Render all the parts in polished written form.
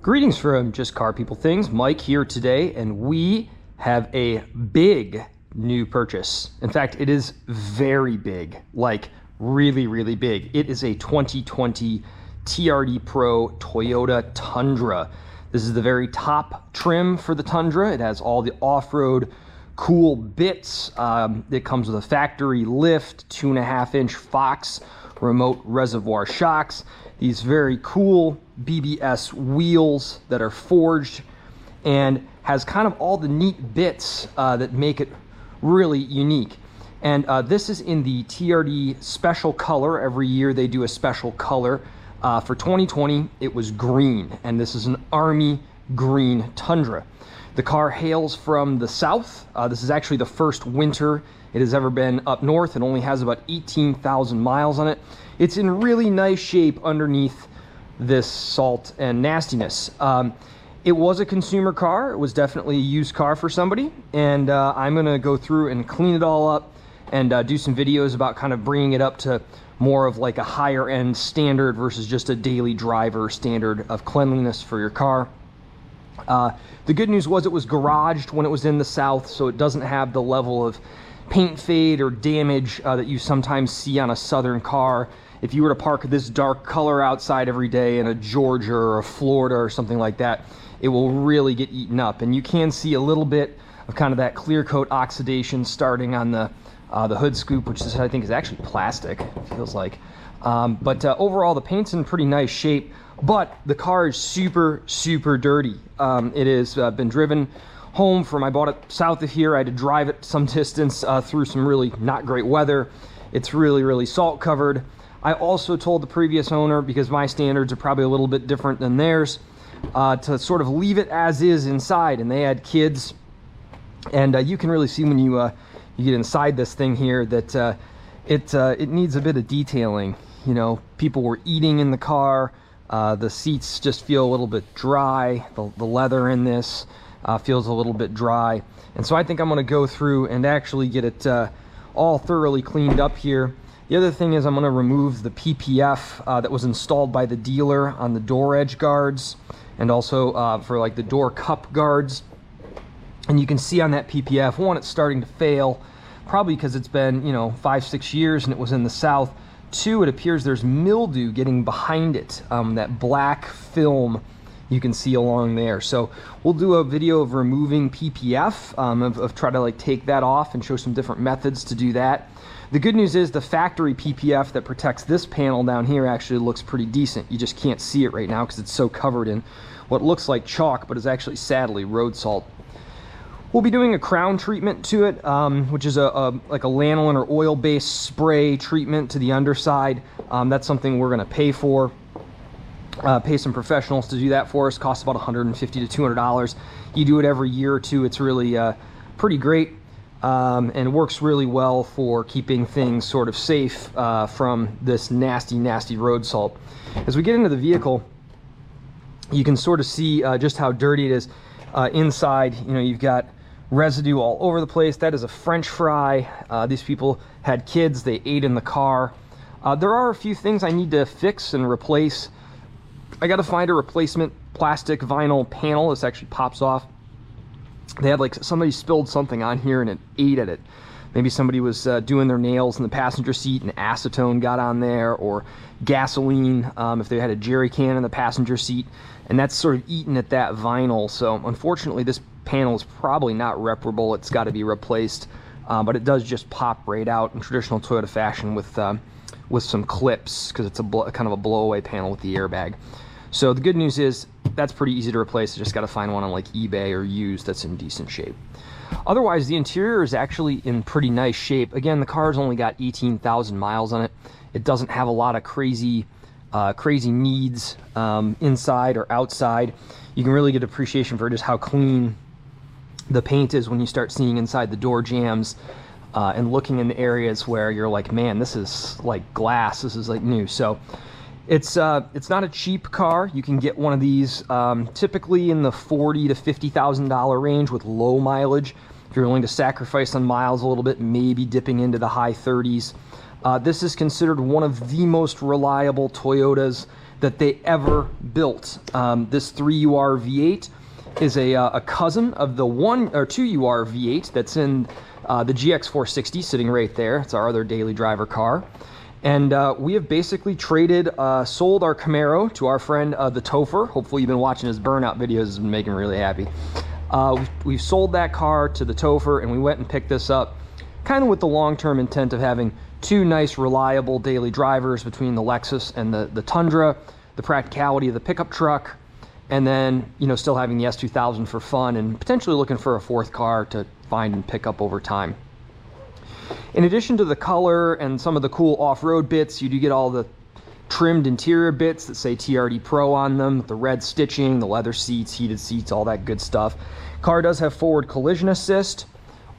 Greetings from Just Car People Things. Mike here today, and we have a big new purchase. In fact, it is very big, like really, really big. It is a 2020 TRD Pro Toyota Tundra. This is the very top trim for the Tundra. It has all the off-road cool bits. It comes with a factory lift, 2.5-inch Fox Remote Reservoir Shocks, these very cool BBS wheels that are forged, and has kind of all the neat bits that make it really unique. And this is in the TRD special color. Every year they do a special color. For 2020, it was green, and this is an army green Tundra. The car hails from the south. This is actually the first winter it has ever been up north. It only has about 18,000 miles on it. It's in really nice shape underneath this salt and nastiness. It was a consumer car. It was definitely a used car for somebody, and I'm gonna go through and clean it all up and do some videos about kind of bringing it up to more of like a higher end standard versus just a daily driver standard of cleanliness for your car. The good news was it was garaged when it was in the south, so it doesn't have the level of paint fade or damage that you sometimes see on a southern car. If you were to park this dark color outside every day in a Georgia or a Florida or something like that, it will really get eaten up. And you can see a little bit of kind of that clear coat oxidation starting on the hood scoop, which is, I think, is actually plastic, it feels like. But overall, the paint's in pretty nice shape, but the car is super, super dirty. It has been driven home from, I bought it south of here. I had to drive it some distance through some really not great weather. It's really, really salt covered. I also told the previous owner, because my standards are probably a little bit different than theirs, to sort of leave it as is inside. And they had kids, and you can really see when you get inside this thing here that it needs a bit of detailing. You know, people were eating in the car. The seats just feel a little bit dry. The leather in this feels a little bit dry. And so I think I'm going to go through and actually get it all thoroughly cleaned up here. The other thing is I'm going to remove the PPF that was installed by the dealer on the door edge guards, and also for like the door cup guards. And you can see on that PPF, one, it's starting to fail, probably because it's been, you know, 5-6 years and it was in the south. Two, it appears there's mildew getting behind it, that black film you can see along there. So we'll do a video of removing PPF, of try to like take that off and show some different methods to do that. The good news is the factory PPF that protects this panel down here actually looks pretty decent. You just can't see it right now because it's so covered in what looks like chalk, but is actually sadly road salt. We'll be doing a crown treatment to it, which is like a lanolin or oil-based spray treatment to the underside. That's something we're gonna pay for. Pay some professionals to do that for us. Costs about $150 to $200. You do it every year or two. It's really pretty great, and works really well for keeping things sort of safe from this nasty, nasty road salt. As we get into the vehicle, you can sort of see just how dirty it is inside. You know, you've got residue all over the place. That is a French fry. These people had kids. They ate in the car. There are a few things I need to fix and replace. I got to find a replacement plastic vinyl panel. This actually pops off. They had like somebody spilled something on here and it ate at it. Maybe somebody was doing their nails in the passenger seat and acetone got on there, or gasoline if they had a jerry can in the passenger seat, and that's sort of eaten at that vinyl. So unfortunately this panel is probably not reparable. It's got to be replaced, but it does just pop right out in traditional Toyota fashion with some clips, because it's a kind of a blow-away panel with the airbag. So the good news is that's pretty easy to replace. I just got to find one on like eBay or used that's in decent shape. Otherwise, the interior is actually in pretty nice shape. Again, the car's only got 18,000 miles on it. It doesn't have a lot of crazy needs inside or outside. You can really get appreciation for just how clean the paint is when you start seeing inside the door jambs and looking in the areas where you're like, man, this is like glass. This is like new. So it's not a cheap car. You can get one of these typically in the $40,000 to $50,000 range with low mileage. If you're willing to sacrifice on miles a little bit, maybe dipping into the high 30s. This is considered one of the most reliable Toyotas that they ever built. This 3UR V8 is a cousin of the 2UR V8 that's in the GX460 sitting right there. It's our other daily driver car. And we have basically sold our Camaro to our friend, the Topher. Hopefully you've been watching his burnout videos. It's been making me really happy. We've sold that car to the Topher, and we went and picked this up kind of with the long-term intent of having two nice, reliable daily drivers between the Lexus and the Tundra, the practicality of the pickup truck, and then, you know, still having the S2000 for fun and potentially looking for a fourth car to find and pick up over time. In addition to the color and some of the cool off-road bits, you do get all the trimmed interior bits that say TRD Pro on them, the red stitching, the leather seats, heated seats, all that good stuff. Car does have forward collision assist,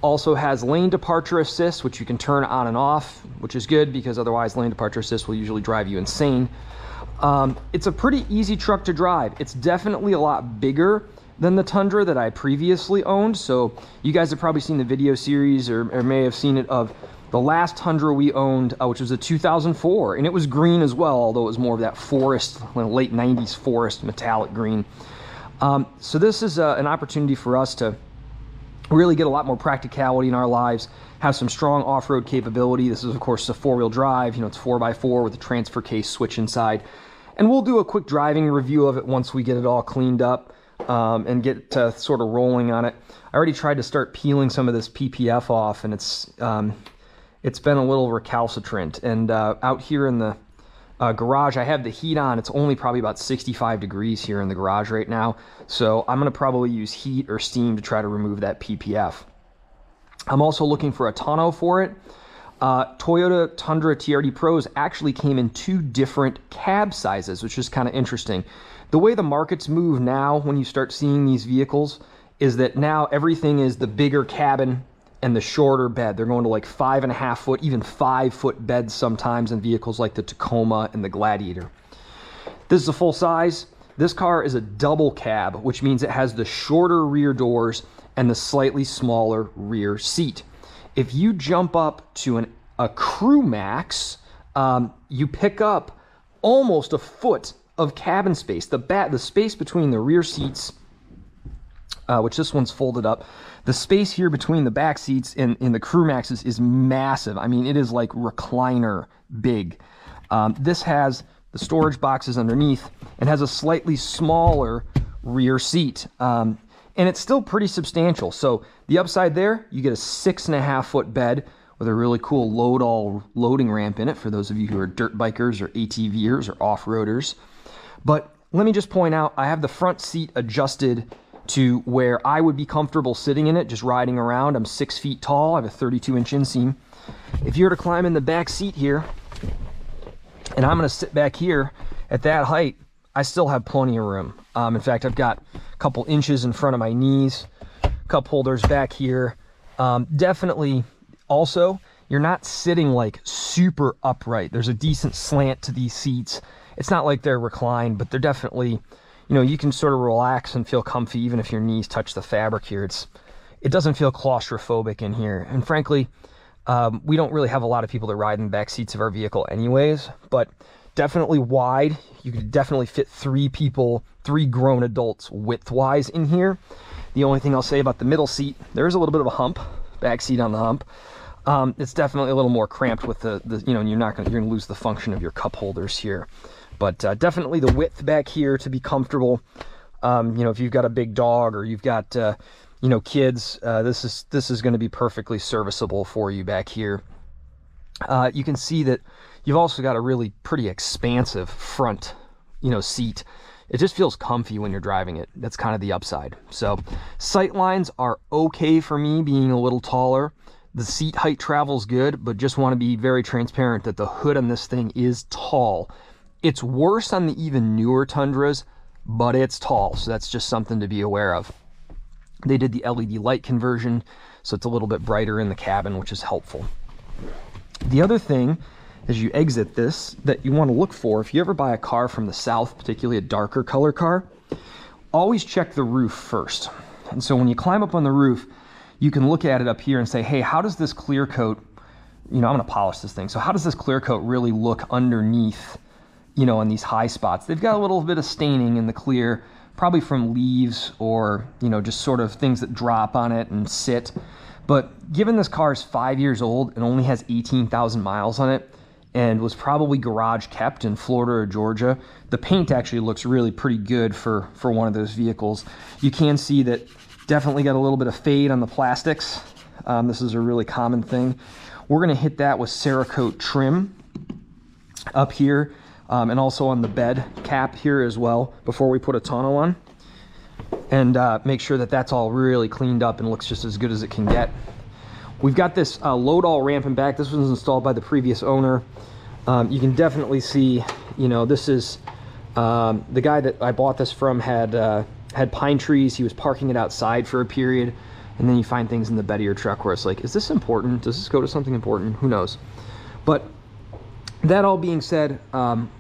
also has lane departure assist, which you can turn on and off, which is good because otherwise lane departure assist will usually drive you insane. It's a pretty easy truck to drive. It's definitely a lot bigger than the Tundra that I previously owned. So you guys have probably seen the video series or may have seen it of the last Tundra we owned, which was a 2004, and it was green as well, although it was more of that forest, late 90s forest metallic green. So this is an opportunity for us to really get a lot more practicality in our lives, have some strong off-road capability. This is, of course, a four-wheel drive. You know, it's 4x4 with a transfer case switch inside. And we'll do a quick driving review of it once we get it all cleaned up and get sort of rolling on it. I already tried to start peeling some of this PPF off, and it's been a little recalcitrant. And out here in the garage, I have the heat on. It's only probably about 65 degrees here in the garage right now. So I'm going to probably use heat or steam to try to remove that PPF. I'm also looking for a tonneau for it. Toyota Tundra TRD Pros actually came in two different cab sizes, which is kind of interesting. The way the markets move now when you start seeing these vehicles is that now everything is the bigger cabin and the shorter bed. They're going to like 5.5 foot, even 5 foot beds sometimes in vehicles like the Tacoma and the Gladiator. This is a full size. This car is a double cab, which means it has the shorter rear doors and the slightly smaller rear seat. If you jump up to a Crew Max, you pick up almost a foot of cabin space. The space between the rear seats, which this one's folded up, the space here between the back seats in the Crew Maxes is massive. I mean, it is like recliner big. This has the storage boxes underneath and has a slightly smaller rear seat. And it's still pretty substantial. So the upside there, you get a 6.5 foot bed with a really cool loading ramp in it for those of you who are dirt bikers or ATVers or off-roaders. But let me just point out, I have the front seat adjusted to where I would be comfortable sitting in it, just riding around. I'm 6 feet tall. I have a 32-inch inseam. If you were to climb in the back seat here, and I'm going to sit back here at that height, I still have plenty of room. In fact, I've got a couple inches in front of my knees, cup holders back here. Definitely, also, you're not sitting like super upright. There's a decent slant to these seats. It's not like they're reclined, but they're definitely, you know, you can sort of relax and feel comfy even if your knees touch the fabric here. It doesn't feel claustrophobic in here. And frankly, we don't really have a lot of people that ride in the back seats of our vehicle anyways, but definitely wide. You could definitely fit 3 people, 3 grown adults width-wise in here. The only thing I'll say about the middle seat, there's a little bit of a hump, back seat on the hump. It's definitely a little more cramped with the you know, you're gonna lose the function of your cup holders here. But definitely the width back here to be comfortable. You know, if you've got a big dog or you've got you know, kids, this is going to be perfectly serviceable for you back here. You can see that you've also got a really pretty expansive front, you know, seat. It just feels comfy when you're driving it. That's kind of the upside. So sight lines are okay for me being a little taller. The seat height travels good, but just want to be very transparent that the hood on this thing is tall. It's worse on the even newer Tundras, but it's tall, so that's just something to be aware of. They did the LED light conversion, so it's a little bit brighter in the cabin, which is helpful. The other thing, as you exit this, that you want to look for, if you ever buy a car from the south, particularly a darker color car, always check the roof first. And so when you climb up on the roof, you can look at it up here and say, hey, how does this clear coat, you know, I'm going to polish this thing, so how does this clear coat really look underneath you know, on these high spots. They've got a little bit of staining in the clear, probably from leaves or, you know, just sort of things that drop on it and sit. But given this car is 5 years old and only has 18,000 miles on it and was probably garage kept in Florida or Georgia, the paint actually looks really pretty good for one of those vehicles. You can see that definitely got a little bit of fade on the plastics. This is a really common thing. We're gonna hit that with Cerakote trim up here and also on the bed cap here as well before we put a tonneau on, and make sure that that's all really cleaned up and looks just as good as it can get. We've got this load all ramp in back. This was installed by the previous owner. You can definitely see, you know, this is the guy that I bought this from had pine trees. He was parking it outside for a period, and then you find things in the bed of your truck where it's like, is this important? Does this go to something important? Who knows? But that all being said,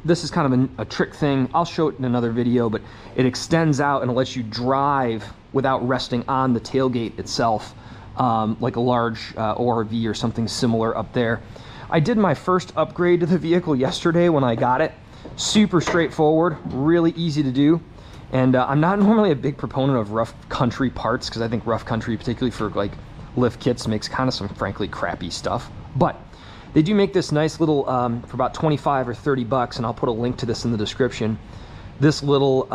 this is kind of a trick thing. I'll show it in another video, but it extends out and it lets you drive without resting on the tailgate itself, like a large ORV or something similar up there. I did my first upgrade to the vehicle yesterday when I got it. Super straightforward, really easy to do. And I'm not normally a big proponent of rough country parts because I think rough country, particularly for like lift kits, makes kind of some frankly crappy stuff. But they do make this nice little, for about 25 or 30 bucks, and I'll put a link to this in the description, this little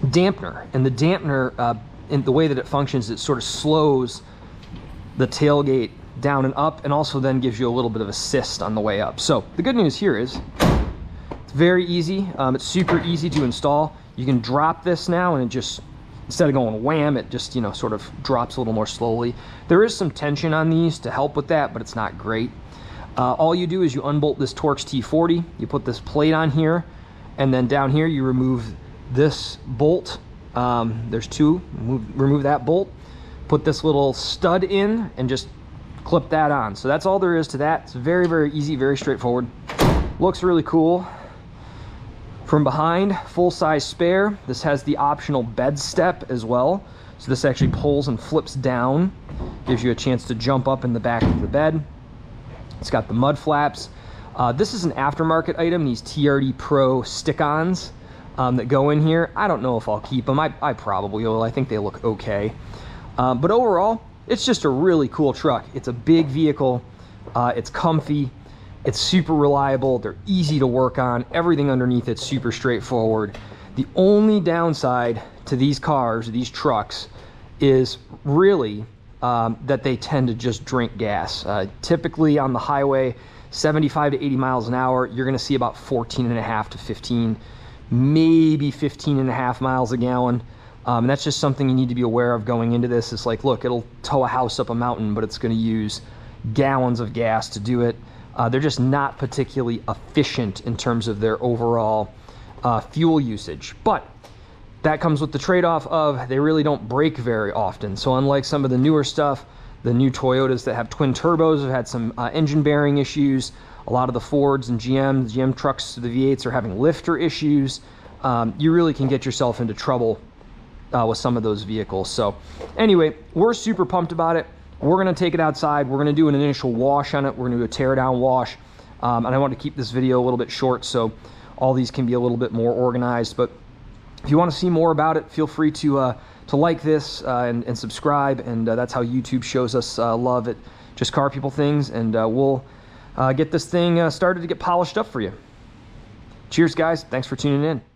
dampener. And the dampener, in the way that it functions, it sort of slows the tailgate down and up, and also then gives you a little bit of assist on the way up. So the good news here is it's very easy. It's super easy to install. You can drop this now and it just, instead of going wham, it just, you know, sort of drops a little more slowly. There is some tension on these to help with that, but it's not great. All you do is you unbolt this Torx T40, you put this plate on here, and then down here you remove this bolt. There's two, remove that bolt, put this little stud in, and just clip that on. So that's all there is to that. It's very, very easy, very straightforward. Looks really cool. From behind, full-size spare. This has the optional bed step as well. So this actually pulls and flips down, gives you a chance to jump up in the back of the bed. It's got the mud flaps. This is an aftermarket item, these TRD Pro stick-ons that go in here. I don't know if I'll keep them. I probably will. I think they look okay. But overall, it's just a really cool truck. It's a big vehicle. It's comfy. It's super reliable. They're easy to work on. Everything underneath it's super straightforward. The only downside to these cars, these trucks, is really that they tend to just drink gas. Typically on the highway, 75 to 80 miles an hour, you're gonna see about 14.5 to 15, maybe 15.5 miles a gallon. And that's just something you need to be aware of going into this. It's like, look, it'll tow a house up a mountain, but it's gonna use gallons of gas to do it. They're just not particularly efficient in terms of their overall fuel usage. But that comes with the trade-off of they really don't break very often. So unlike some of the newer stuff, the new Toyotas that have twin turbos have had some engine bearing issues. A lot of the Fords and GM trucks, the V8s, are having lifter issues. You really can get yourself into trouble with some of those vehicles. So anyway, we're super pumped about it. We're gonna take it outside. We're gonna do an initial wash on it. We're gonna do a tear down wash. And I want to keep this video a little bit short so all these can be a little bit more organized. But if you want to see more about it, feel free to like this and subscribe. And that's how YouTube shows us love at Just Car People Things. And we'll get this thing started to get polished up for you. Cheers, guys. Thanks for tuning in.